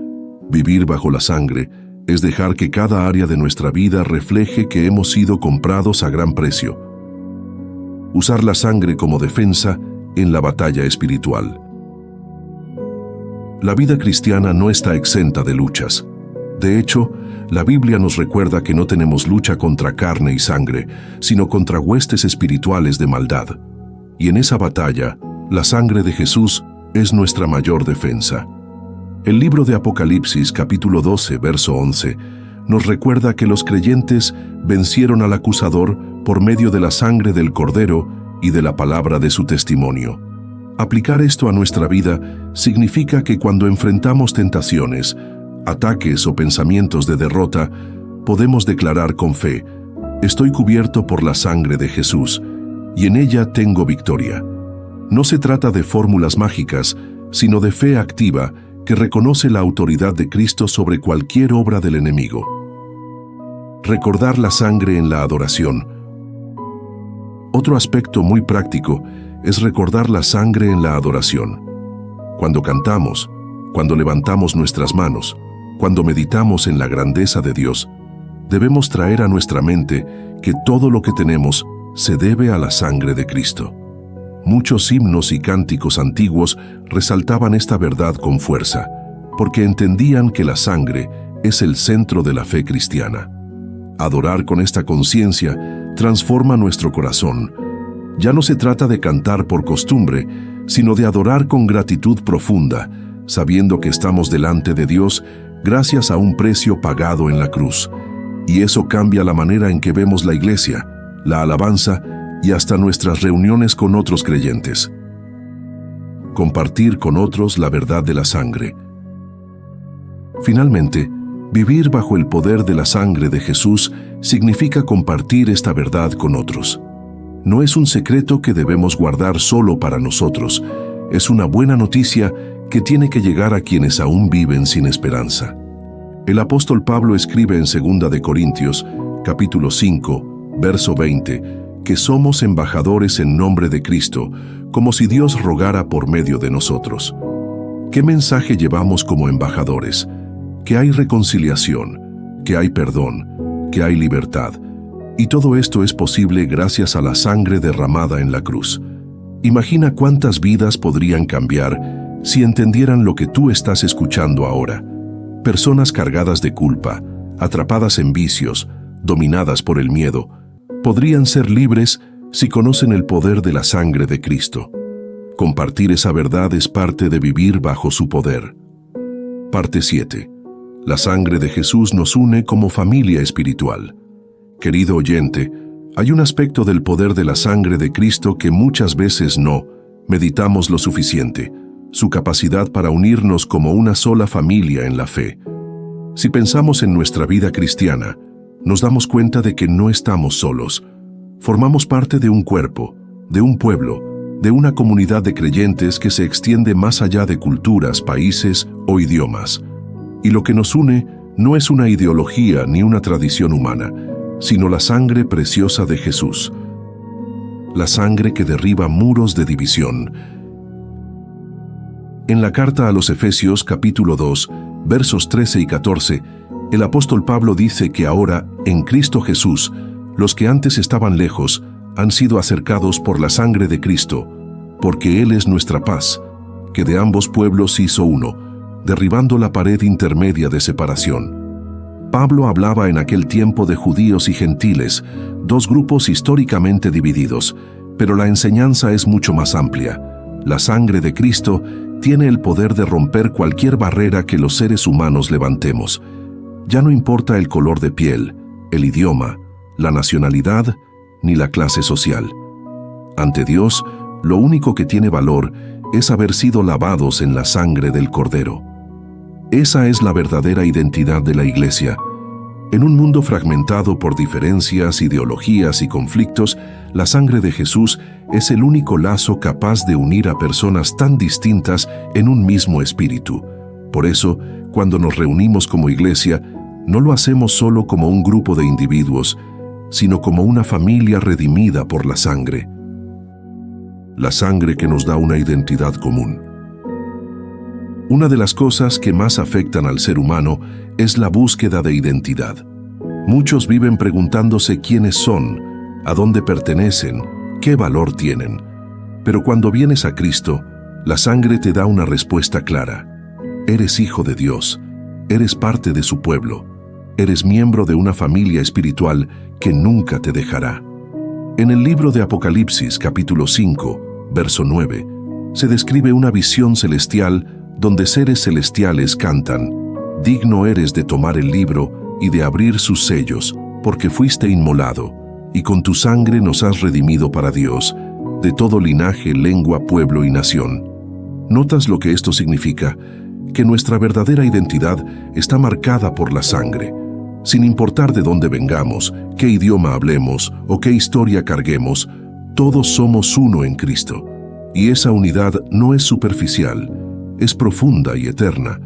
Vivir bajo la sangre es dejar que cada área de nuestra vida refleje que hemos sido comprados a gran precio. Usar la sangre como defensa en la batalla espiritual. La vida cristiana no está exenta de luchas. De hecho, la Biblia nos recuerda que no tenemos lucha contra carne y sangre, sino contra huestes espirituales de maldad. Y en esa batalla, la sangre de Jesús es nuestra mayor defensa. El libro de Apocalipsis, capítulo 12, verso 11, nos recuerda que los creyentes vencieron al acusador por medio de la sangre del Cordero y de la palabra de su testimonio. Aplicar esto a nuestra vida significa que cuando enfrentamos tentaciones, ataques o pensamientos de derrota, podemos declarar con fe: estoy cubierto por la sangre de Jesús, y en ella tengo victoria. No se trata de fórmulas mágicas, sino de fe activa que reconoce la autoridad de Cristo sobre cualquier obra del enemigo. Recordar la sangre en la adoración. Otro aspecto muy práctico es recordar la sangre en la adoración. Cuando cantamos, cuando levantamos nuestras manos, cuando meditamos en la grandeza de Dios, debemos traer a nuestra mente que todo lo que tenemos se debe a la sangre de Cristo. Muchos himnos y cánticos antiguos resaltaban esta verdad con fuerza, porque entendían que la sangre es el centro de la fe cristiana. Adorar con esta conciencia transforma nuestro corazón. Ya no se trata de cantar por costumbre, sino de adorar con gratitud profunda, sabiendo que estamos delante de Dios gracias a un precio pagado en la cruz. Y eso cambia la manera en que vemos la iglesia, la alabanza y hasta nuestras reuniones con otros creyentes. Compartir con otros la verdad de la sangre. Finalmente, vivir bajo el poder de la sangre de Jesús significa compartir esta verdad con otros. No es un secreto que debemos guardar solo para nosotros. Es una buena noticia que tiene que llegar a quienes aún viven sin esperanza. El apóstol Pablo escribe en 2 de Corintios, capítulo 5, verso 20, que somos embajadores en nombre de Cristo, como si Dios rogara por medio de nosotros. ¿Qué mensaje llevamos como embajadores? Que hay reconciliación, que hay perdón, que hay libertad. Y todo esto es posible gracias a la sangre derramada en la cruz. Imagina cuántas vidas podrían cambiar si entendieran lo que tú estás escuchando ahora. Personas cargadas de culpa, atrapadas en vicios, dominadas por el miedo, podrían ser libres si conocen el poder de la sangre de Cristo. Compartir esa verdad es parte de vivir bajo su poder. Parte 7. La sangre de Jesús nos une como familia espiritual. Querido oyente, hay un aspecto del poder de la sangre de Cristo que muchas veces no meditamos lo suficiente: su capacidad para unirnos como una sola familia en la fe. Si pensamos en nuestra vida cristiana, nos damos cuenta de que no estamos solos. Formamos parte de un cuerpo, de un pueblo, de una comunidad de creyentes que se extiende más allá de culturas, países o idiomas. Y lo que nos une no es una ideología ni una tradición humana, sino la sangre preciosa de Jesús. La sangre que derriba muros de división. En la carta a los Efesios capítulo 2, versos 13 y 14, el apóstol Pablo dice que ahora, en Cristo Jesús, los que antes estaban lejos han sido acercados por la sangre de Cristo, porque Él es nuestra paz, que de ambos pueblos hizo uno, derribando la pared intermedia de separación. Pablo hablaba en aquel tiempo de judíos y gentiles, dos grupos históricamente divididos, pero la enseñanza es mucho más amplia. La sangre de Cristo tiene el poder de romper cualquier barrera que los seres humanos levantemos. Ya no importa el color de piel, el idioma, la nacionalidad, ni la clase social. Ante Dios, lo único que tiene valor es haber sido lavados en la sangre del Cordero. Esa es la verdadera identidad de la Iglesia. En un mundo fragmentado por diferencias, ideologías y conflictos, la sangre de Jesús es el único lazo capaz de unir a personas tan distintas en un mismo espíritu. Por eso, cuando nos reunimos como Iglesia, no lo hacemos solo como un grupo de individuos, sino como una familia redimida por la sangre. La sangre que nos da una identidad común. Una de las cosas que más afectan al ser humano es la búsqueda de identidad. Muchos viven preguntándose quiénes son, a dónde pertenecen, qué valor tienen. Pero cuando vienes a Cristo, la sangre te da una respuesta clara. Eres hijo de Dios, eres parte de su pueblo, eres miembro de una familia espiritual que nunca te dejará. En el libro de Apocalipsis, capítulo 5, verso 9, se describe una visión celestial donde seres celestiales cantan: «Digno eres de tomar el libro y de abrir sus sellos, porque fuiste inmolado, y con tu sangre nos has redimido para Dios, de todo linaje, lengua, pueblo y nación». ¿Notas lo que esto significa? Que nuestra verdadera identidad está marcada por la sangre. Sin importar de dónde vengamos, qué idioma hablemos o qué historia carguemos, todos somos uno en Cristo. Y esa unidad no es superficial, es profunda y eterna,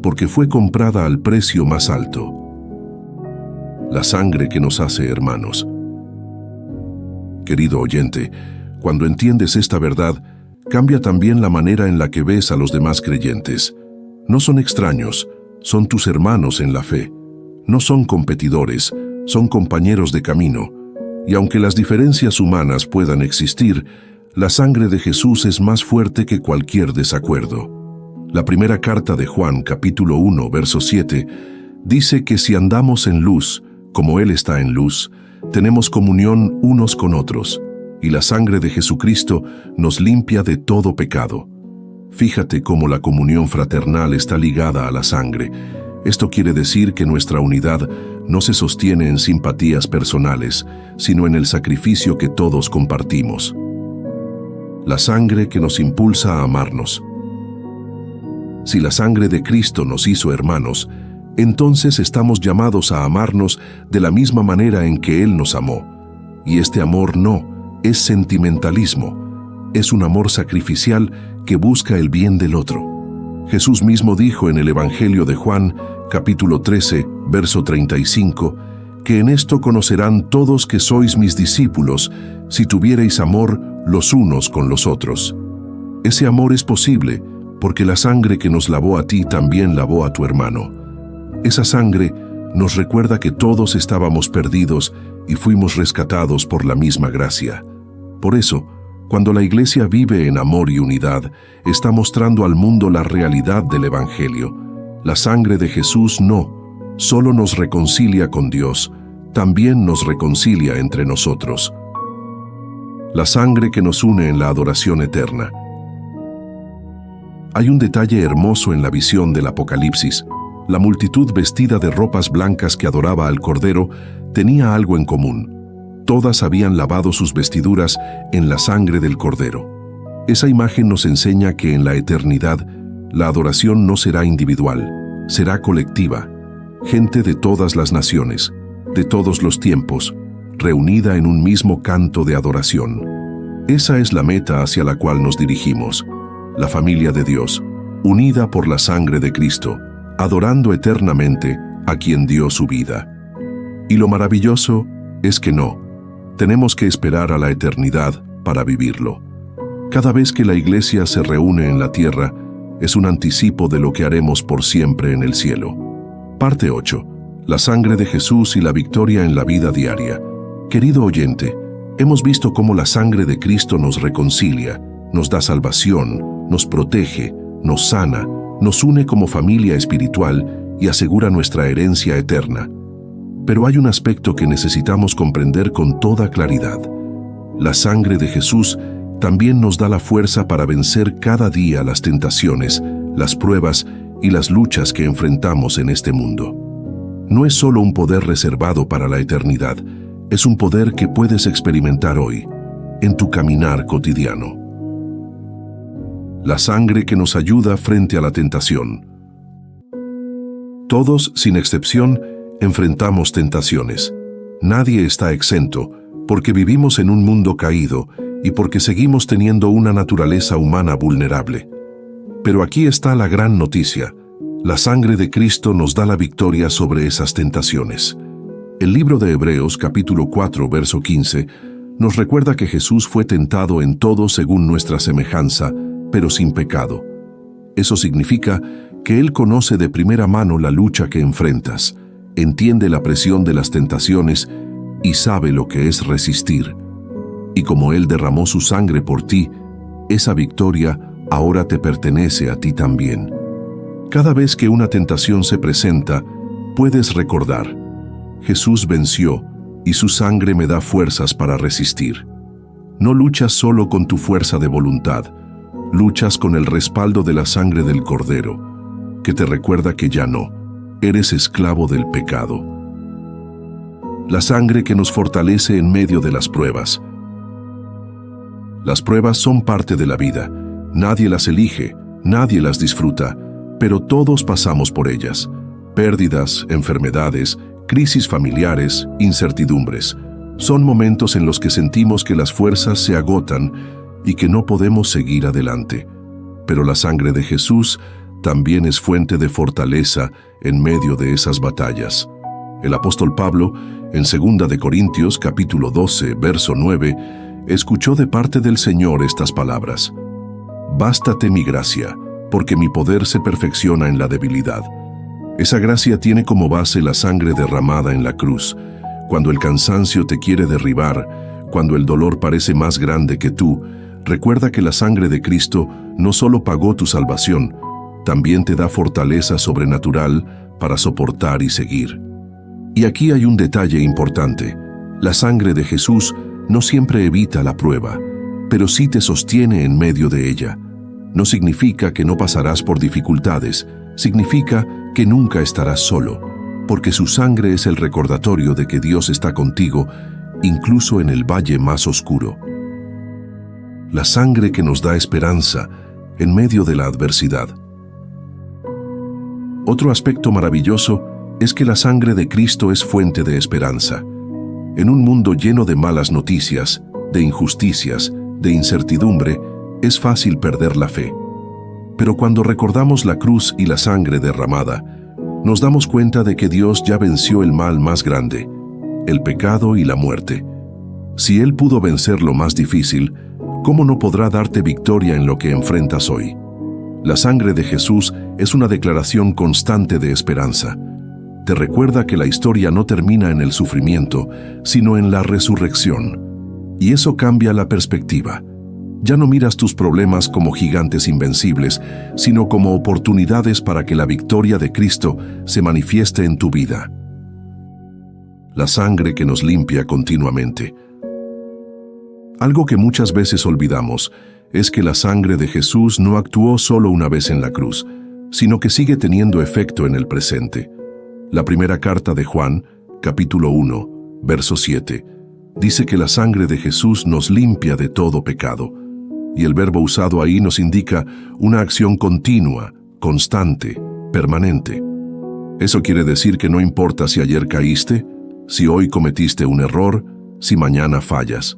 porque fue comprada al precio más alto. La sangre que nos hace hermanos. Querido oyente, cuando entiendes esta verdad, cambia también la manera en la que ves a los demás creyentes. No son extraños, son tus hermanos en la fe. No son competidores, son compañeros de camino. Y aunque las diferencias humanas puedan existir, la sangre de Jesús es más fuerte que cualquier desacuerdo. La primera carta de Juan, capítulo 1, verso 7, dice que si andamos en luz, como Él está en luz, tenemos comunión unos con otros, y la sangre de Jesucristo nos limpia de todo pecado. Fíjate cómo la comunión fraternal está ligada a la sangre. Esto quiere decir que nuestra unidad no se sostiene en simpatías personales, sino en el sacrificio que todos compartimos. La sangre que nos impulsa a amarnos. Si la sangre de Cristo nos hizo hermanos, entonces estamos llamados a amarnos de la misma manera en que Él nos amó. Y este amor no es sentimentalismo, es un amor sacrificial que busca el bien del otro. Jesús mismo dijo en el Evangelio de Juan, capítulo 13, verso 35, que en esto conocerán todos que sois mis discípulos, si tuviereis amor los unos con los otros. Ese amor es posible porque la sangre que nos lavó a ti también lavó a tu hermano. Esa sangre nos recuerda que todos estábamos perdidos y fuimos rescatados por la misma gracia. Por eso, cuando la Iglesia vive en amor y unidad, está mostrando al mundo la realidad del Evangelio. La sangre de Jesús no, solo nos reconcilia con Dios, también nos reconcilia entre nosotros. La sangre que nos une en la adoración eterna. Hay un detalle hermoso en la visión del Apocalipsis. La multitud vestida de ropas blancas que adoraba al Cordero tenía algo en común. Todas habían lavado sus vestiduras en la sangre del Cordero. Esa imagen nos enseña que en la eternidad la adoración no será individual, será colectiva. Gente de todas las naciones, de todos los tiempos, reunida en un mismo canto de adoración. Esa es la meta hacia la cual nos dirigimos. La familia de Dios, unida por la sangre de Cristo, adorando eternamente a quien dio su vida. Y lo maravilloso es que no, tenemos que esperar a la eternidad para vivirlo. Cada vez que la iglesia se reúne en la tierra, es un anticipo de lo que haremos por siempre en el cielo. Parte 8. La sangre de Jesús y la victoria en la vida diaria. Querido oyente, hemos visto cómo la sangre de Cristo nos reconcilia, nos da salvación, nos protege, nos sana, nos une como familia espiritual y asegura nuestra herencia eterna. Pero hay un aspecto que necesitamos comprender con toda claridad. La sangre de Jesús también nos da la fuerza para vencer cada día las tentaciones, las pruebas y las luchas que enfrentamos en este mundo. No es solo un poder reservado para la eternidad, es un poder que puedes experimentar hoy, en tu caminar cotidiano. La sangre que nos ayuda frente a la tentación. Todos, sin excepción, enfrentamos tentaciones. Nadie está exento, porque vivimos en un mundo caído y porque seguimos teniendo una naturaleza humana vulnerable. Pero aquí está la gran noticia. La sangre de Cristo nos da la victoria sobre esas tentaciones. El libro de Hebreos, capítulo 4, verso 15, nos recuerda que Jesús fue tentado en todo según nuestra semejanza, pero sin pecado. Eso significa que Él conoce de primera mano la lucha que enfrentas, entiende la presión de las tentaciones y sabe lo que es resistir. Y como Él derramó su sangre por ti, esa victoria ahora te pertenece a ti también. Cada vez que una tentación se presenta, puedes recordar: Jesús venció y su sangre me da fuerzas para resistir. No luchas solo con tu fuerza de voluntad, luchas con el respaldo de la sangre del Cordero, que te recuerda que ya no eres esclavo del pecado. La sangre que nos fortalece en medio de las pruebas. Las pruebas son parte de la vida. Nadie las elige, nadie las disfruta, pero todos pasamos por ellas. Pérdidas, enfermedades, crisis familiares, incertidumbres. Son momentos en los que sentimos que las fuerzas se agotan y que no podemos seguir adelante. Pero la sangre de Jesús también es fuente de fortaleza en medio de esas batallas. El apóstol Pablo, en 2 de Corintios, capítulo 12, verso 9, escuchó de parte del Señor estas palabras: «Bástate mi gracia, porque mi poder se perfecciona en la debilidad». Esa gracia tiene como base la sangre derramada en la cruz. Cuando el cansancio te quiere derribar, cuando el dolor parece más grande que tú, recuerda que la sangre de Cristo no solo pagó tu salvación, también te da fortaleza sobrenatural para soportar y seguir. Y aquí hay un detalle importante. La sangre de Jesús no siempre evita la prueba, pero sí te sostiene en medio de ella. No significa que no pasarás por dificultades, significa que nunca estarás solo, porque su sangre es el recordatorio de que Dios está contigo, incluso en el valle más oscuro. La sangre que nos da esperanza en medio de la adversidad. Otro aspecto maravilloso es que la sangre de Cristo es fuente de esperanza. En un mundo lleno de malas noticias, de injusticias, de incertidumbre, es fácil perder la fe. Pero cuando recordamos la cruz y la sangre derramada, nos damos cuenta de que Dios ya venció el mal más grande, el pecado y la muerte. Si Él pudo vencer lo más difícil, ¿cómo no podrá darte victoria en lo que enfrentas hoy? La sangre de Jesús es una declaración constante de esperanza. Te recuerda que la historia no termina en el sufrimiento, sino en la resurrección. Y eso cambia la perspectiva. Ya no miras tus problemas como gigantes invencibles, sino como oportunidades para que la victoria de Cristo se manifieste en tu vida. La sangre que nos limpia continuamente. Algo que muchas veces olvidamos es que la sangre de Jesús no actuó solo una vez en la cruz, sino que sigue teniendo efecto en el presente. La primera carta de Juan, capítulo 1, verso 7, dice que la sangre de Jesús nos limpia de todo pecado. Y el verbo usado ahí nos indica una acción continua, constante, permanente. Eso quiere decir que no importa si ayer caíste, si hoy cometiste un error, si mañana fallas.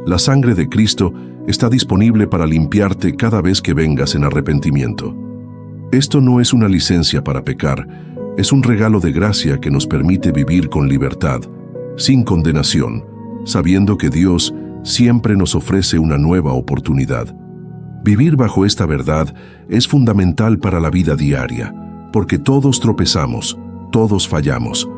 La sangre de Cristo está disponible para limpiarte cada vez que vengas en arrepentimiento. Esto no es una licencia para pecar, es un regalo de gracia que nos permite vivir con libertad, sin condenación, sabiendo que Dios siempre nos ofrece una nueva oportunidad. Vivir bajo esta verdad es fundamental para la vida diaria, porque todos tropezamos, todos fallamos.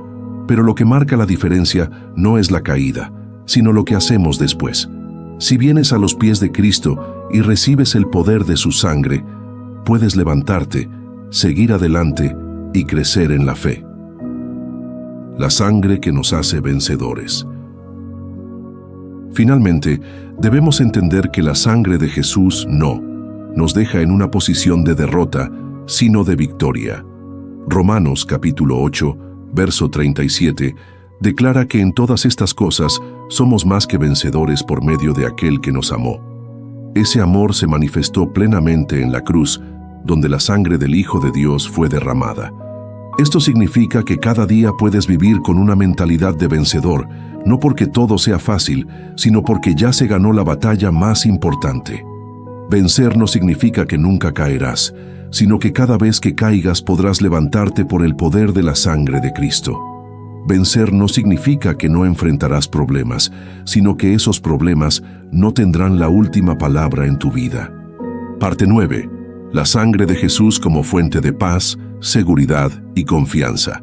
Pero lo que marca la diferencia no es la caída, sino lo que hacemos después. Si vienes a los pies de Cristo y recibes el poder de su sangre, puedes levantarte, seguir adelante y crecer en la fe. La sangre que nos hace vencedores. Finalmente, debemos entender que la sangre de Jesús no nos deja en una posición de derrota, sino de victoria. Romanos capítulo 8, verso 37, declara que en todas estas cosas somos más que vencedores por medio de aquel que nos amó. Ese amor se manifestó plenamente en la cruz, donde la sangre del Hijo de Dios fue derramada. Esto significa que cada día puedes vivir con una mentalidad de vencedor, no porque todo sea fácil, sino porque ya se ganó la batalla más importante. Vencer no significa que nunca caerás, sino que cada vez que caigas podrás levantarte por el poder de la sangre de Cristo. Vencer no significa que no enfrentarás problemas, sino que esos problemas no tendrán la última palabra en tu vida. Parte 9. La sangre de Jesús como fuente de paz, seguridad y confianza.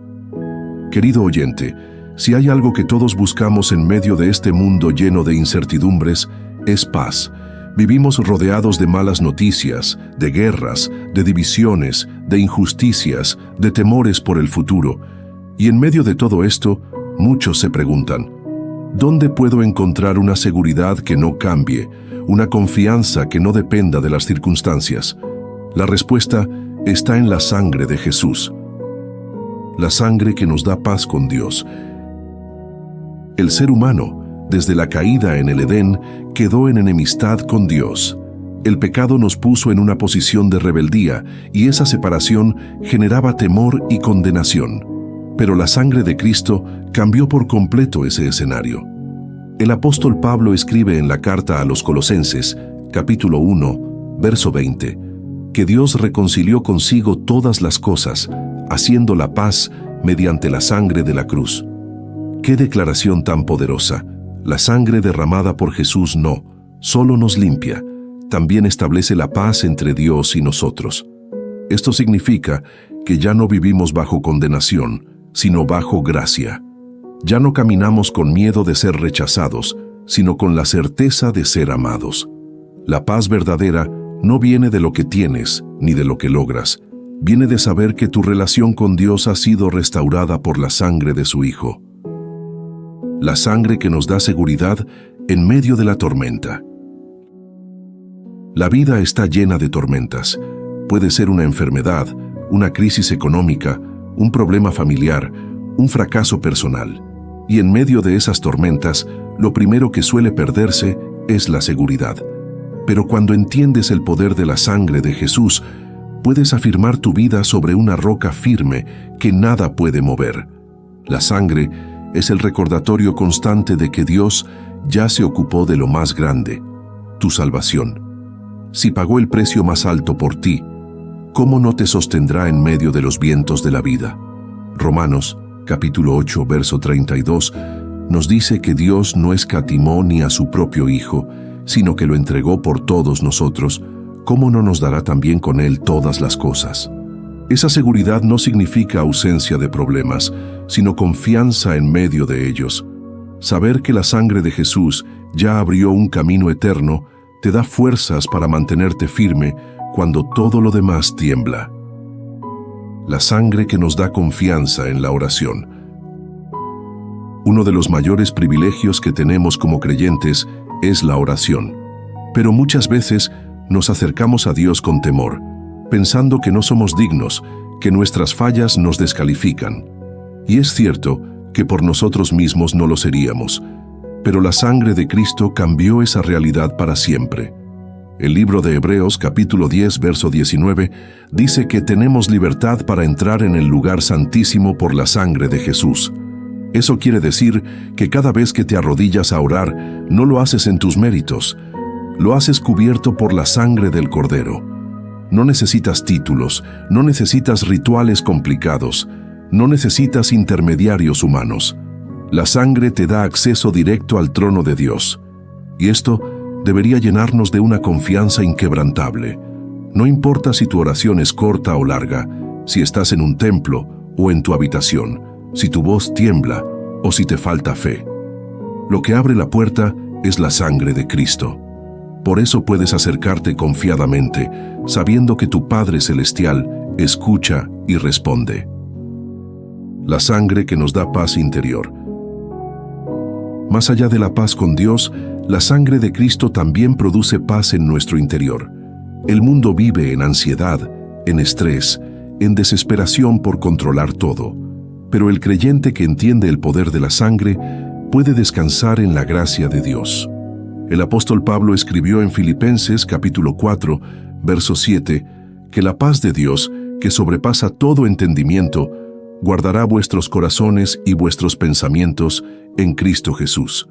Querido oyente, si hay algo que todos buscamos en medio de este mundo lleno de incertidumbres, es paz. Vivimos rodeados de malas noticias, de guerras, de divisiones, de injusticias, de temores por el futuro. Y en medio de todo esto, muchos se preguntan, ¿dónde puedo encontrar una seguridad que no cambie, una confianza que no dependa de las circunstancias? La respuesta está en la sangre de Jesús. La sangre que nos da paz con Dios. El ser humano, desde la caída en el Edén, quedó en enemistad con Dios. El pecado nos puso en una posición de rebeldía y esa separación generaba temor y condenación. Pero la sangre de Cristo cambió por completo ese escenario. El apóstol Pablo escribe en la carta a los Colosenses, capítulo 1, verso 20, que Dios reconcilió consigo todas las cosas, haciendo la paz mediante la sangre de la cruz. ¡Qué declaración tan poderosa! La sangre derramada por Jesús no solo nos limpia, también establece la paz entre Dios y nosotros. Esto significa que ya no vivimos bajo condenación, sino bajo gracia. Ya no caminamos con miedo de ser rechazados, sino con la certeza de ser amados. La paz verdadera no viene de lo que tienes ni de lo que logras. Viene de saber que tu relación con Dios ha sido restaurada por la sangre de su Hijo. La sangre que nos da seguridad en medio de la tormenta. La vida está llena de tormentas. Puede ser una enfermedad, una crisis económica, un problema familiar, un fracaso personal. Y en medio de esas tormentas, lo primero que suele perderse es la seguridad. Pero cuando entiendes el poder de la sangre de Jesús, puedes afirmar tu vida sobre una roca firme que nada puede mover. La sangre es el recordatorio constante de que Dios ya se ocupó de lo más grande, tu salvación. Si pagó el precio más alto por ti, ¿cómo no te sostendrá en medio de los vientos de la vida? Romanos, capítulo 8, verso 32, nos dice que Dios no escatimó ni a su propio Hijo, sino que lo entregó por todos nosotros. ¿Cómo no nos dará también con Él todas las cosas? Esa seguridad no significa ausencia de problemas, sino confianza en medio de ellos. Saber que la sangre de Jesús ya abrió un camino eterno te da fuerzas para mantenerte firme cuando todo lo demás tiembla. La sangre que nos da confianza en la oración. Uno de los mayores privilegios que tenemos como creyentes es la oración. Pero muchas veces nos acercamos a Dios con temor, pensando que no somos dignos, que nuestras fallas nos descalifican. Y es cierto que por nosotros mismos no lo seríamos, pero la sangre de Cristo cambió esa realidad para siempre. El libro de Hebreos, capítulo 10, verso 19, dice que tenemos libertad para entrar en el lugar santísimo por la sangre de Jesús. Eso quiere decir que cada vez que te arrodillas a orar, no lo haces en tus méritos, lo haces cubierto por la sangre del Cordero. No necesitas títulos, no necesitas rituales complicados, no necesitas intermediarios humanos. La sangre te da acceso directo al trono de Dios. Y esto debería llenarnos de una confianza inquebrantable. No importa si tu oración es corta o larga, si estás en un templo o en tu habitación, si tu voz tiembla o si te falta fe. Lo que abre la puerta es la sangre de Cristo. Por eso puedes acercarte confiadamente, sabiendo que tu Padre Celestial escucha y responde. La sangre que nos da paz interior. Más allá de la paz con Dios, la sangre de Cristo también produce paz en nuestro interior. El mundo vive en ansiedad, en estrés, en desesperación por controlar todo. Pero el creyente que entiende el poder de la sangre puede descansar en la gracia de Dios. El apóstol Pablo escribió en Filipenses capítulo 4, verso 7, que la paz de Dios, que sobrepasa todo entendimiento, guardará vuestros corazones y vuestros pensamientos en Cristo Jesús.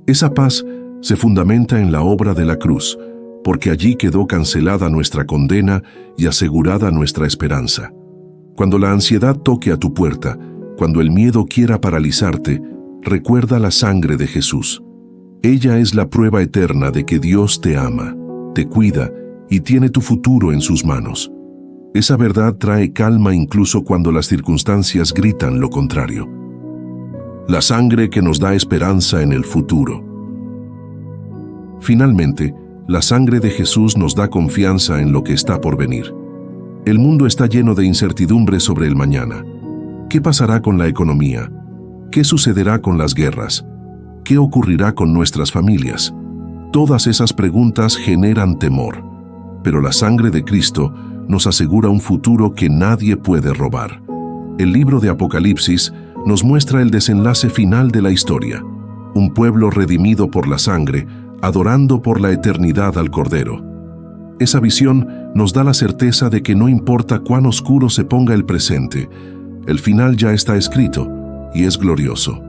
Esa paz se fundamenta en la obra de la cruz, porque allí quedó cancelada nuestra condena y asegurada nuestra esperanza. Cuando la ansiedad toque a tu puerta, cuando el miedo quiera paralizarte, recuerda la sangre de Jesús. Ella es la prueba eterna de que Dios te ama, te cuida y tiene tu futuro en sus manos. Esa verdad trae calma incluso cuando las circunstancias gritan lo contrario. La sangre que nos da esperanza en el futuro. Finalmente, la sangre de Jesús nos da confianza en lo que está por venir. El mundo está lleno de incertidumbre sobre el mañana. ¿Qué pasará con la economía? ¿Qué sucederá con las guerras? ¿Qué ocurrirá con nuestras familias? Todas esas preguntas generan temor, pero la sangre de Cristo nos asegura un futuro que nadie puede robar. El libro de Apocalipsis nos muestra el desenlace final de la historia, un pueblo redimido por la sangre, adorando por la eternidad al Cordero. Esa visión nos da la certeza de que no importa cuán oscuro se ponga el presente, el final ya está escrito y es glorioso.